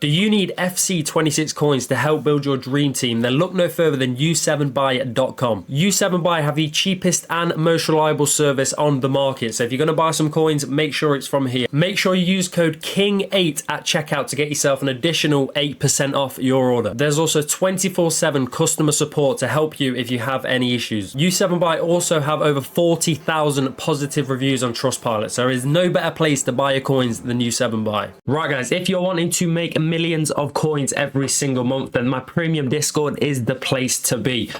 Do you need FC26 coins to help build your dream team? Then look no further than u7buy.com. U7buy have the cheapest and most reliable service on the market. So if you're going to buy some coins, make sure it's from here. Make sure you use code KING8 at checkout to get yourself an additional 8% off your order. There's also 24/7 customer support to help you if you have any issues. U7buy also have over 40,000 positive reviews on Trustpilot. So there is no better place to buy your coins than U7buy. Right guys, if you're wanting to make millions of coins every single month, then my premium Discord is the place to be.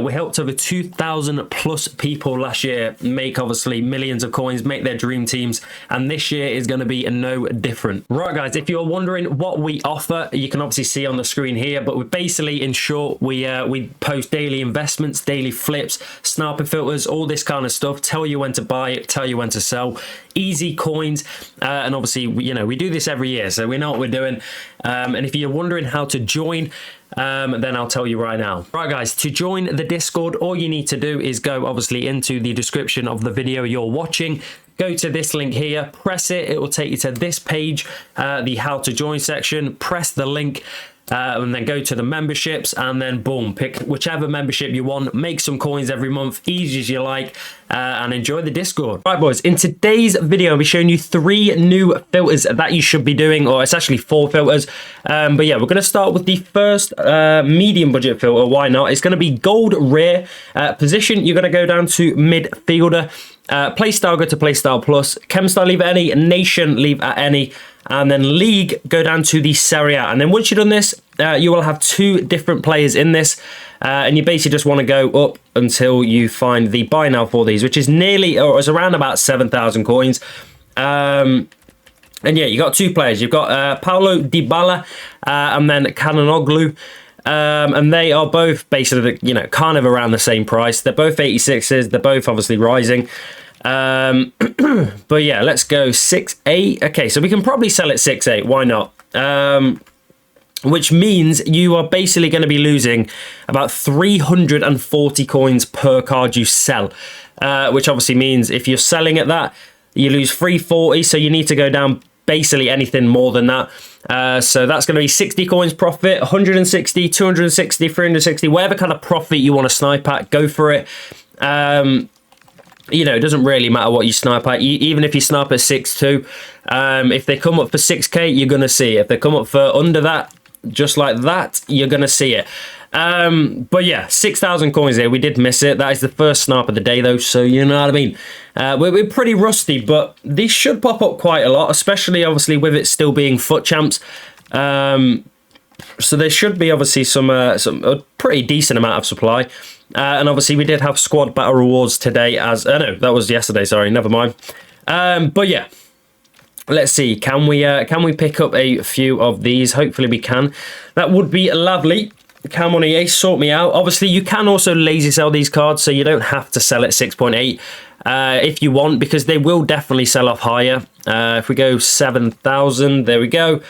We helped over 2,000 plus people last year make obviously millions of coins, make their dream teams, and this year is going to be no different. Right guys, if you're wondering what we offer, you can obviously see on the screen here, but we basically, in short, we post daily investments, daily flips, sniping filters, all this kind of stuff, tell you when to buy it, tell you when to sell, easy coins, and obviously we do this every year, so we know what we're doing. And if you're wondering how to join, then I'll tell you right now. Right guys, to join the Discord, all you need to do is go obviously into the description of the video you're watching, go to this link here, press it, it will take you to this page, the how to join section, press the link, and then go to the memberships, and then boom, pick whichever membership you want, make some coins every month, easy as you like, and enjoy the Discord. Right boys, in today's video I'll be showing you 3 new filters that you should be doing, or it's actually 4 filters, but yeah, we're going to start with the first medium budget filter. Why not? It's going to be gold rare. Position, you're going to go down to midfielder. Play style, go to play style plus. Chem style, leave at any. Nation, leave at any. And then league, go down to the Serie A. And then once you've done this, you will have 2 different players in this. And you basically just want to go up until you find the buy now for these, which is nearly, or it's around about 7,000 coins. And yeah, you got 2 players. You've got Paulo Dybala and then Canonoglu. And they are both basically, kind of around the same price. They're both 86s. They're both obviously rising. But yeah, let's go 6.8. Okay, so we can probably sell it 6.8. Why not? Which means you are basically going to be losing about 340 coins per card you sell. Which obviously means if you're selling at that, you lose 340. So you need to go down basically anything more than that. So that's going to be 60 coins profit, 160, 260, 360, whatever kind of profit you want to snipe at, go for it. It doesn't really matter what you snipe at. Even if you snipe at 6.2, if they come up for 6k, you're going to see it. If they come up for under that, just like that, you're going to see it. But yeah, 6,000 coins here. We did miss it. That is the first snipe of the day, though, so you know what I mean. We're pretty rusty, but these should pop up quite a lot, especially, obviously, with it still being FUT champs. So there should be, obviously, a pretty decent amount of supply. And obviously, we did have squad battle rewards today as... no, that was yesterday, sorry, never mind. But yeah, let's see. Can we pick up a few of these? Hopefully we can. That would be lovely. Come on, EA, sort me out. Obviously, you can also lazy sell these cards, so you don't have to sell at 6.8 if you want, because they will definitely sell off higher. If we go 7,000, there we go.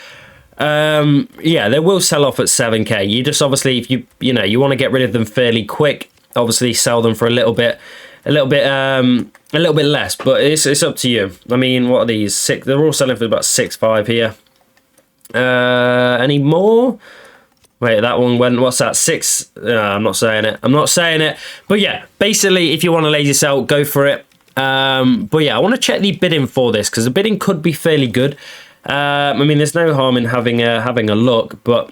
Yeah, they will sell off at 7k. You just obviously, if you want to get rid of them fairly quick, obviously sell them for a little bit less. But it's up to you. I mean, what are these? 6. They're all selling for about 6.5 here. Any more? Wait, that one went, what's that, 6? I'm not saying it. I'm not saying it. But yeah, basically, if you want to lazy sell, go for it. But yeah, I want to check the bidding for this, because the bidding could be fairly good. I mean, there's no harm in having a look, but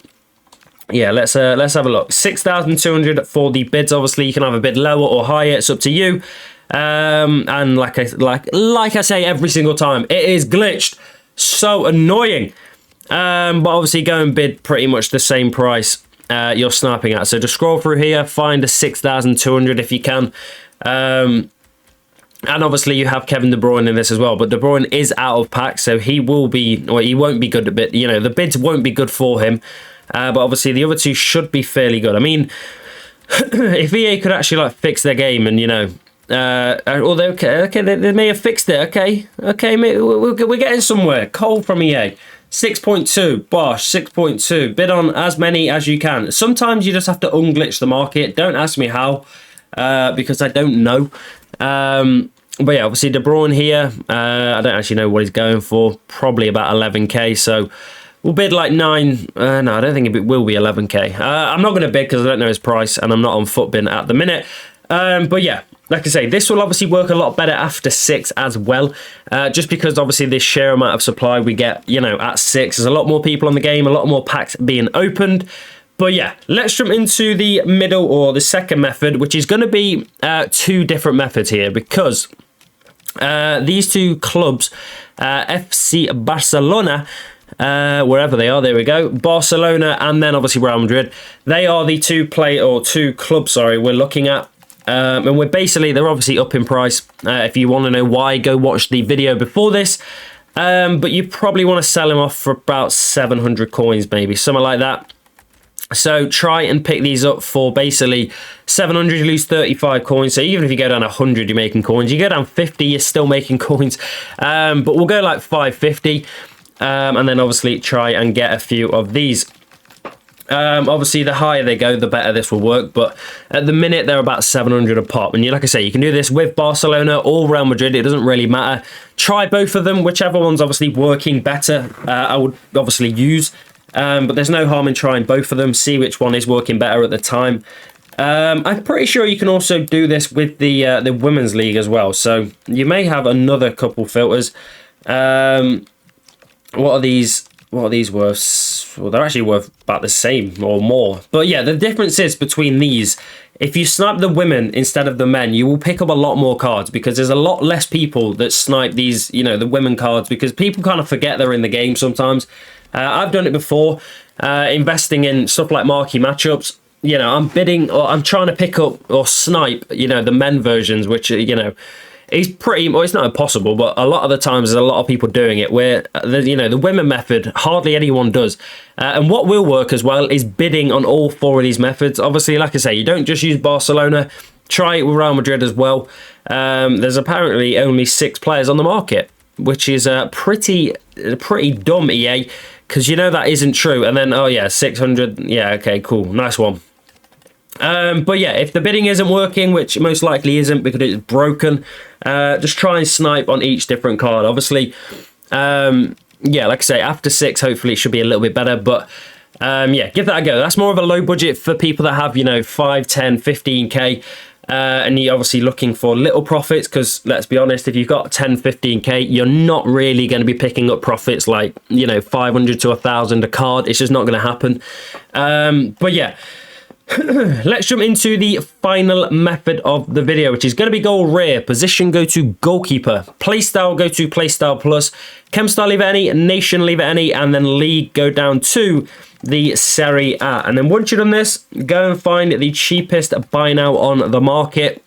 yeah, let's have a look. 6,200 for the bids. Obviously, you can have a bid lower or higher. It's up to you. And like I say every single time, it is glitched. So annoying. But obviously, go and bid pretty much the same price you're sniping at. So just scroll through here, find a 6,200 if you can. And obviously you have Kevin De Bruyne in this as well, but De Bruyne is out of pack, so he won't be good a bit. The bids won't be good for him. But obviously the other 2 should be fairly good. I mean, if EA could actually fix their game and although okay, they may have fixed it. Okay, we're getting somewhere. Cole from EA. 6.2, Bosh, 6.2. Bid on as many as you can. Sometimes you just have to unglitch the market. Don't ask me how, because I don't know. But yeah, obviously De Bruyne here. I don't actually know what he's going for. Probably about 11k. So We'll bid like 9. No, I don't think it will be 11k. I'm not going to bid because I don't know his price, and I'm not on FUTBin at the minute. But yeah, like I say, this will obviously work a lot better after 6 as well. Just because obviously this sheer amount of supply we get, you know, at 6, there's a lot more people on the game, a lot more packs being opened. But yeah, let's jump into the middle, or the second method, which is going to be 2 different methods here, because these 2 clubs, FC Barcelona, wherever they are, there we go, Barcelona, and then obviously Real Madrid, they are the 2 clubs, sorry, we're looking at. And we're basically, they're obviously up in price. If you want to know why, go watch the video before this. But you probably want to sell them off for about 700 coins, maybe, something like that. So try and pick these up for basically 700, you lose 35 coins. So even if you go down 100, you're making coins. You go down 50, you're still making coins. But we'll go like 550. And then obviously try and get a few of these. Obviously, the higher they go, the better this will work. But at the minute, they're about 700 a pop. And like I say, you can do this with Barcelona or Real Madrid. It doesn't really matter. Try both of them. Whichever one's obviously working better, I would obviously use. But there's no harm in trying both of them. See which one is working better at the time. I'm pretty sure you can also do this with the Women's League as well. So you may have another couple filters. What are these? What are these worth? Well, they're actually worth about the same or more. But yeah, the difference is between these, if you snipe the women instead of the men, you will pick up a lot more cards, because there's a lot less people that snipe these, you know, the women cards, because people kind of forget they're in the game sometimes. I've done it before, investing in stuff like marquee matchups. You know, I'm bidding, or I'm trying to pick up or snipe, you know, the men versions, which, you know, is pretty, well, it's not impossible, but a lot of the times there's a lot of people doing it, where, you know, the women method, hardly anyone does. And what will work as well is bidding on all 4 of these methods. Obviously, like I say, you don't just use Barcelona, try it with Real Madrid as well. There's apparently only 6 players on the market, which is pretty dumb, EA, because you know that isn't true. And then, oh yeah, 600, yeah, okay, cool, nice one. But yeah, if the bidding isn't working, which most likely isn't because it's broken, just try and snipe on each different card. Obviously, yeah, like I say, after 6, hopefully it should be a little bit better. But yeah, give that a go. That's more of a low budget for people that have, you know, 5, 10, 15k. And you're obviously looking for little profits, because let's be honest, if you've got 10, 15k, you're not really going to be picking up profits like, you know, 500 to 1,000 a card. It's just not going to happen. But yeah. Let's jump into the final method of the video, which is going to be goal rare. Position, go to goalkeeper. Playstyle, go to playstyle plus. Chem style, leave it any. Nation, leave it any. And then league, go down to the Serie A. And then once you've done this, go and find the cheapest buy now on the market.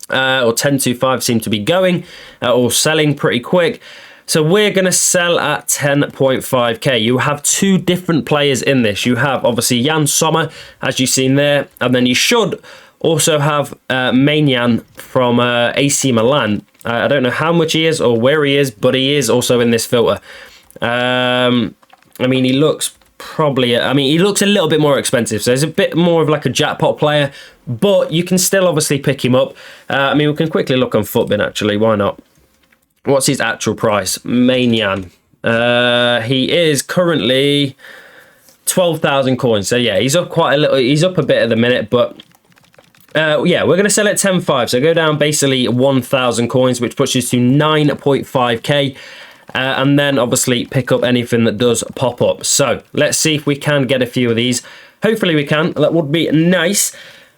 Or 1025 seem to be going, or selling pretty quick. So we're going to sell at 10.5k. You have 2 different players in this. You have obviously Jan Sommer, as you've seen there, and then you should also have Maignan from AC Milan. I don't know how much he is or where he is, but he is also in this filter. I mean, he looks probably, I mean, he looks a little bit more expensive, so he's a bit more of like a jackpot player, but you can still obviously pick him up. I mean, we can quickly look on FUTBin actually, why not? What's his actual price? Maignan. He is currently 12,000 coins. So yeah, he's up quite a little. He's up a bit at the minute, but yeah, we're going to sell at 10.5. So go down basically 1,000 coins, which puts you to 9.5k. And then obviously pick up anything that does pop up. So let's see if we can get a few of these. Hopefully we can. That would be nice.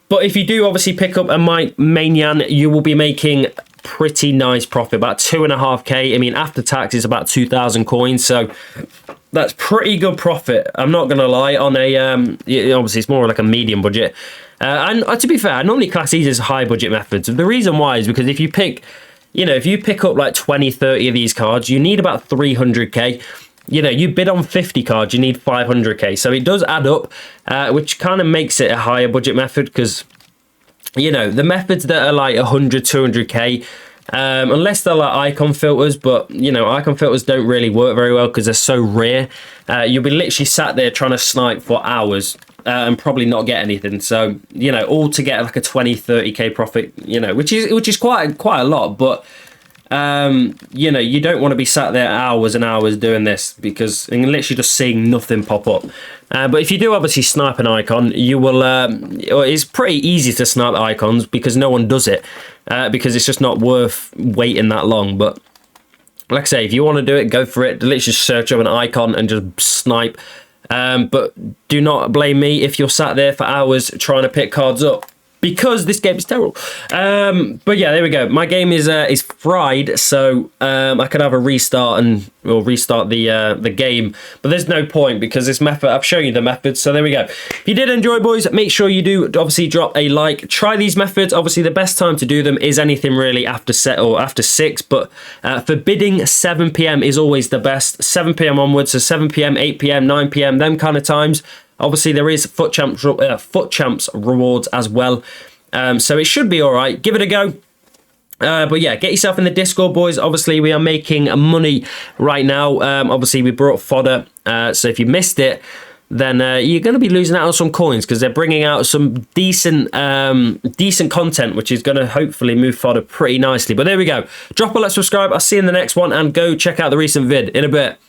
But if you do obviously pick up a Maignan, you will be making pretty nice profit, about 2.5k. I mean, after tax is about 2,000 coins, so that's pretty good profit. I'm not gonna lie. On a obviously it's more like a medium budget, and to be fair, I normally class these as high budget methods. The reason why is because if you pick, you know, if you pick up like 20, 30 of these cards, you need about 300k. You know, you bid on 50 cards, you need 500k. So it does add up, which kind of makes it a higher budget method, because, you know, the methods that are like 100, 200k, unless they're like icon filters, but, you know, icon filters don't really work very well because they're so rare. You'll be literally sat there trying to snipe for hours and probably not get anything. So, you know, all to get like a 20, 30k profit, you know, which is quite a lot, but you know, you don't want to be sat there hours and hours doing this because you're literally just seeing nothing pop up. But if you do obviously snipe an icon, you will, it's pretty easy to snipe icons because no one does it, because it's just not worth waiting that long. But like I say, if you want to do it, go for it. Literally just search up an icon and just snipe. But do not blame me if you're sat there for hours trying to pick cards up, because this game is terrible. But yeah, there we go. My game is fried, so I could have a restart or restart the game, but there's no point because this method, I've shown you the methods. So there we go. If you did enjoy, boys, make sure you do obviously drop a like. Try these methods. Obviously, the best time to do them is anything really after 6, but for bidding, 7 PM is always the best. 7 PM onwards, so 7 PM, 8 PM, 9 PM, them kind of times. Obviously, there is FUT Champs rewards as well, so it should be all right. Give it a go. But yeah, get yourself in the Discord, boys. Obviously, we are making money right now. Obviously, we brought fodder, so if you missed it, then you're going to be losing out on some coins because they're bringing out some decent content, which is going to hopefully move fodder pretty nicely. But there we go. Drop a like, subscribe. I'll see you in the next one, and go check out the recent vid in a bit.